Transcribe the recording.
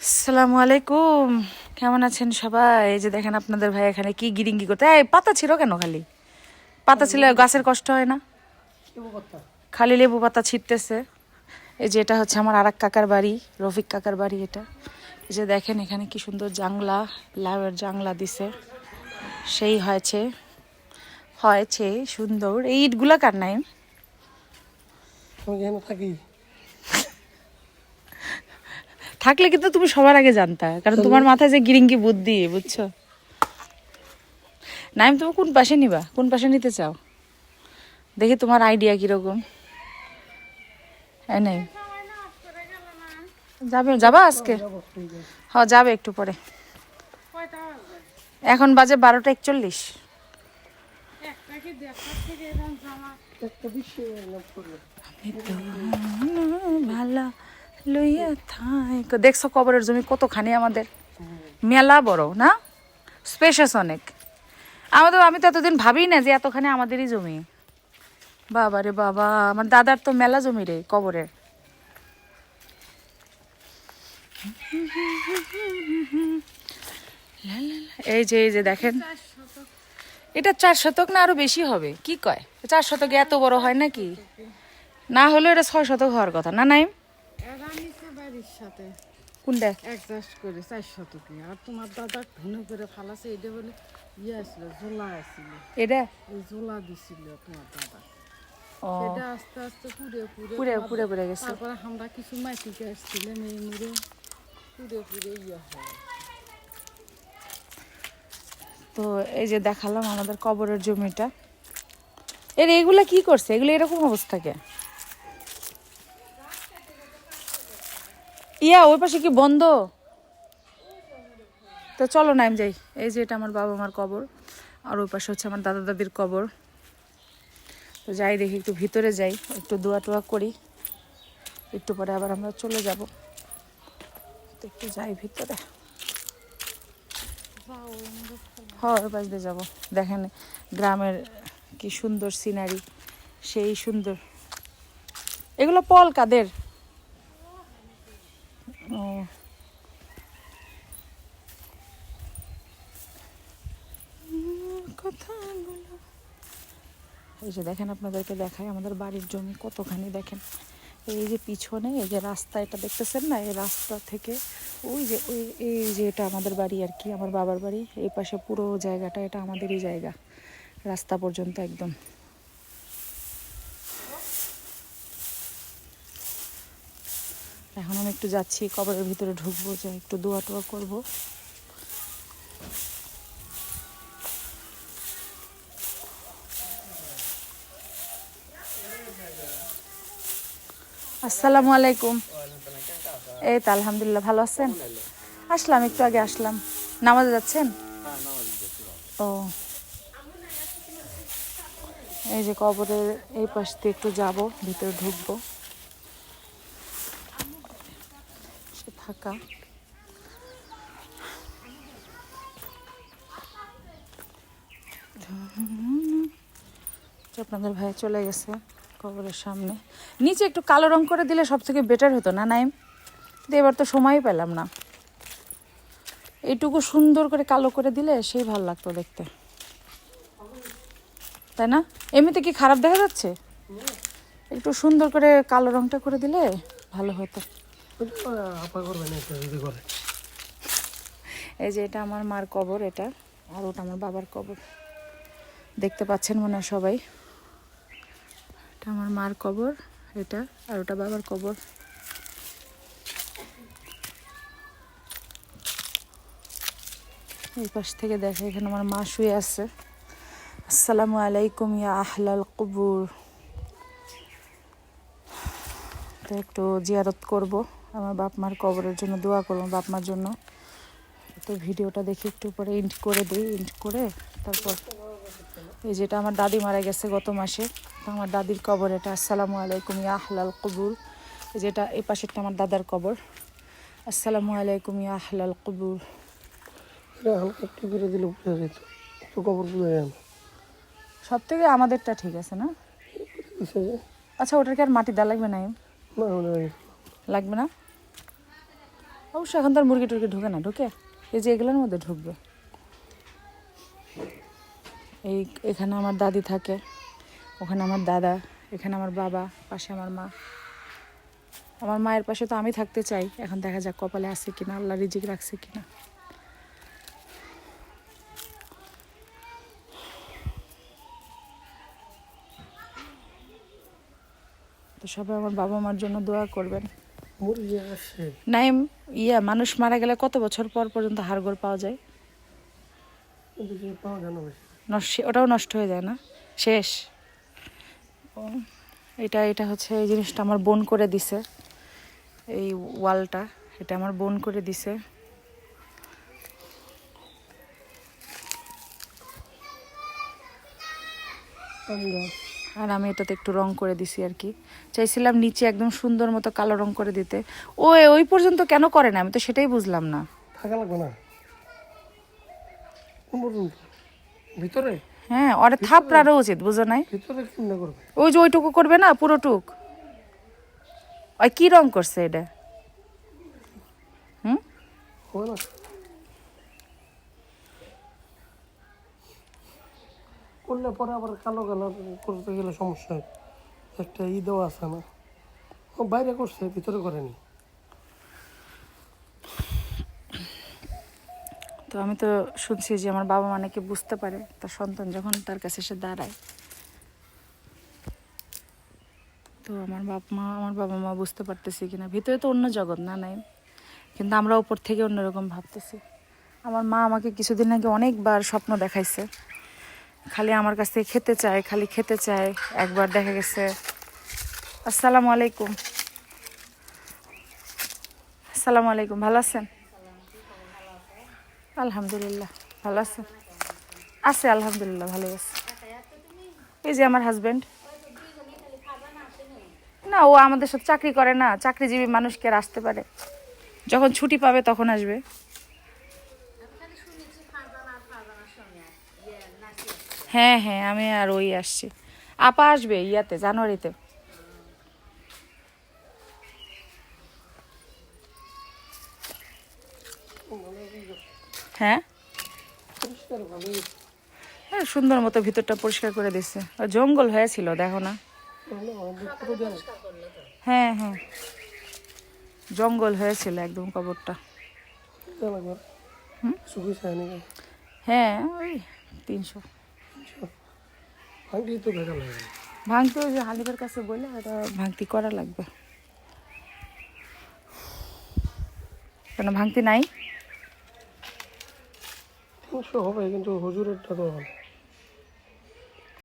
আসসালামু আলাইকুম, কেমন আছেন সবাই? এই যে দেখেন আপনাদের ভাই এখানে কি গিরিঙ্গি করতে। এই পাতা ছিল কেন? খালি পাতা ছিল, গাছের কষ্ট হয় না? খালি লেবু পাতা ছিটতেছে। এই যে এটা হচ্ছে আমার আরেক কাকার বাড়ি, রফিক কাকার বাড়ি এটা। এই যে দেখেন এখানে কি সুন্দর জাংলা, লাউয়ের জাংলা দিছে, সেই হয়েছে হয়েছে সুন্দর। এই ইটগুলা কার নাই? থাকি থাকলে কিন্তু তুমি সবার আগে জানতা, কারণ তোমার মাথায় যে গিরিঙ্গি বুদ্ধি, বুঝছো? নাইম, তুমি কোন পাশে নিবা? কোন পাশে নিতে চাও? দেখি তোমার আইডিয়া কিরকম। নাই যাবা আজকে? হ্যাঁ যাবে একটু পরে। এখন বাজে 12:41। ভালা লইয়া থাই। দেখছো কবরের জমি কতখানি আমাদের, মেলা বড় না, স্পেশাস অনেক। আমি তো এতদিন ভাবি না যে এতখানি আমাদেরই জমি। বাবা রে বাবা, আমার দাদার তো মেলা জমি রে কবরের। এই যে দেখেন, এটা 4 শতক না আরো বেশি হবে? কি কয় 4 শতকে এত বড় হয় নাকি? না হলে এটা 6 শতক হওয়ার কথা না? নাই কোনটা? অ্যাডজাস্ট করে 4 শতকে। আর তোমার দাদা ঘন করে ফালাছে, এটা বলে ইয়ে আসছিল, ঝোলা আসছিল, এটা ওই ঝোলা দিছিল তোমার দাদা। ও সেটা আস্তে আস্তে পুড়ে পুড়ে পুড়ে পুড়ে পুড়ে গেছে। তারপরে আমরা কিছু মাটিকে আসছিলাম, এই মুড়ে পুড়ে পুড়ে ইয়ে হয়। তো এই যে দেখালাম আমাদের কবরের জমিটা। এগুলা কি করছে? এগুলো এরকম অবস্থা কে? ওই পাশে কি বন্ধ? তো চলো না আমি যাই। এই যে এটা আমার বাবা মার কবর, আর ওই পাশে হচ্ছে আমার দাদা দাদির কবর। তো যাই দেখি, একটু ভিতরে যাই, একটু দোয়া টোয়া করি, একটু পরে আবার আমরা চলে যাব। তো একটু যাই ভিতরে। হ্যাঁ ওই পাশ দিয়ে যাবো। দেখেন গ্রামের কি সুন্দর সিনারি, সেই সুন্দর। এগুলো পল কাদের? ও কথাগুলো। এই যে দেখেন, আপনাদেরকে দেখাই আমাদের বাড়ির জমি কতখানি। দেখেন এই যে পিছনে এই যে রাস্তা, এটা দেখতেছেন না? এই রাস্তা থেকে এই যে এটা আমাদের বাড়ি আর কি, আমার বাবার বাড়ি। এই পাশে পুরো জায়গাটা এটা আমাদেরই জায়গা, রাস্তা পর্যন্ত একদম। এখন আমি একটু যাচ্ছি কবরের ভিতরে, ঢুকবো, যে একটু দোয়া টোয়া করবো। আসসালামু আলাইকুম। এই তো আলহামদুলিল্লাহ, ভালো আছেন? আসলাম একটু আগে আসলাম। নামাজে যাচ্ছেন? ও এই যে কবরের এই পাশ দিয়ে একটু যাব, ভিতরে ঢুকবো। সে ফাঁকা। আপনাদের ভাই চলে গেছে কবরের সামনে। নিচে একটু কালো রং করে দিলে সব থেকে বেটার হতো না নাইম? এবার তো সময়ই পেলাম না। এইটুকু সুন্দর করে কালো করে দিলে সেই ভালো লাগতো দেখতে, তাই না? এমনিতে কি খারাপ দেখা যাচ্ছে? একটু সুন্দর করে কালো রংটা করে দিলে ভালো হতো। এই যে এটা আমার মার কবর, এটা, আর ওটা আমার বাবার কবর। দেখতে পাচ্ছেন মনে হয় সবাই? এটা আমার মার কবর, এটা, আর ওটা বাবার কবর। এই পাশ থেকে দেখে, এখানে আমার মা শুয়ে আছে। আসসালামু আলাইকুম ইয়া আহলাল কবুর। তো একটু জিয়ারত করব, আমার বাপ মার কবরের জন্য দোয়া করবো, বাপ মার জন্য। তো ভিডিওটা দেখি একটু পরে এন্ড করে দিই। এন্ড করে তারপর এই যেটা আমার দাদি মারা গেছে গত মাসে, তো আমার দাদির কবর এটা। আসসালামু আলাইকুম ইয়া আহলাল কবুর। যেটা এই পাশেরটা আমার দাদার কবর। আসসালামু আলাইকুম ইয়া আহলাল কবুর। হালকা একটু করে দিলে বোঝা যেত, তো কবর বোঝা যায় না। সব থেকে আমাদেরটা ঠিক আছে না? আচ্ছা ওটাকে আর মাটি দেওয়া লাগবে না? লাগবে না? অবশ্য এখন তার মুরগি টুরগি ঢুকে না, ঢুকে এই যে এগুলোর মধ্যে ঢুকবে। এখানে আমার দাদি থাকে, ওখানে আমার দাদা, এখানে আমার বাবা, পাশে আমার মা। আমার মায়ের পাশে তো আমি থাকতে চাই, এখন দেখা যাক কপালে আছে কিনা, আল্লাহ রিজিক রাখছে কিনা। তো সবাই আমার বাবা মার জন্য দোয়া করবেন। মুরগি আসে নাইম, মানুষ মারা গেলে কত বছর পর পর্যন্ত হাড়গোড় পাওয়া যায়? কিন্তু যে পাওয়া যায় না বেশি। ওটাও নষ্ট হয়ে যায় না, শেষ। ও, এটা হচ্ছে এই জিনিসটা আমার বোন করে দিছে, এই ওয়ালটা এটা আমার বোন করে দিছে। আর আমি এটাতে একটু রং করে দিছি আর কি, চাইছিলাম নিচে একদম সুন্দর মতো কালো রং করে দিতে। ওই পর্যন্ত কেন করে না, আমি তো সেটাই বুঝলাম না। থাকা লাগবে না কোন পর্যন্ত? ভিতরে? হ্যাঁ, ওরে থাপড়ারও উচিত, বুঝো নাই? ভিতরে কেমনে করবে? ওই যে ওইটুকু করবে না, পুরোটুক। ওই কি রং করছে এটা? হবে না করলে পরে আবার কালো কালো করতে গেলে সমস্যা হয়। একটা দেওয়া আছে না, ও বাইরে করছে ভিতরে করেনি। তো আমি তো শুনছি যে আমার বাবা মা নাকি বুঝতে পারে তার সন্তান যখন তার কাছে এসে দাঁড়ায়। তো আমার বাবা মা বুঝতে পারতেছি কিনা, ভিতরে তো অন্য জগৎ না নাই, কিন্তু আমরা উপর থেকে অন্যরকম ভাবতেছি। আমার মা আমাকে কিছুদিন আগে অনেকবার স্বপ্ন দেখাইছে, খালি আমার কাছ থেকে খেতে চায়, খালি খেতে চায়। একবার দেখা গেছে, আসসালামু আলাইকুম, আসসালামু আলাইকুম, ভালো আছেন? আলহামদুলিল্লাহ, ভালো আছেন? আছে আলহামদুলিল্লাহ, ভালো আছে। এই যে আমার হাজবেন্ড। না, ও আমাদের সাথে চাকরি করে না, চাকরিজীবী মানুষকে আর আসতে পারে, যখন ছুটি পাবে তখন আসবে। হ্যাঁ হ্যাঁ, আমি আর ওই আসছি। আপা আসবে জানুয়ারিতে। হ্যাঁ, পরিষ্কার ভালোই। হ্যাঁ, সুন্দর মতো ভিতরটা পরিষ্কার করে দিচ্ছে। জঙ্গল হয়েছিল, দেখো না? হ্যাঁ হ্যাঁ, জঙ্গল হয়েছিল একদম কবরটা। হ্যাঁ, ওই 300 ভাঙতে, ওই যে হালিফের কাছে বলে এটা ভাঙতি করা লাগবে। কেন ভাঙতি নাই? 300 হবে, কিন্তু হুজুরেরটা তো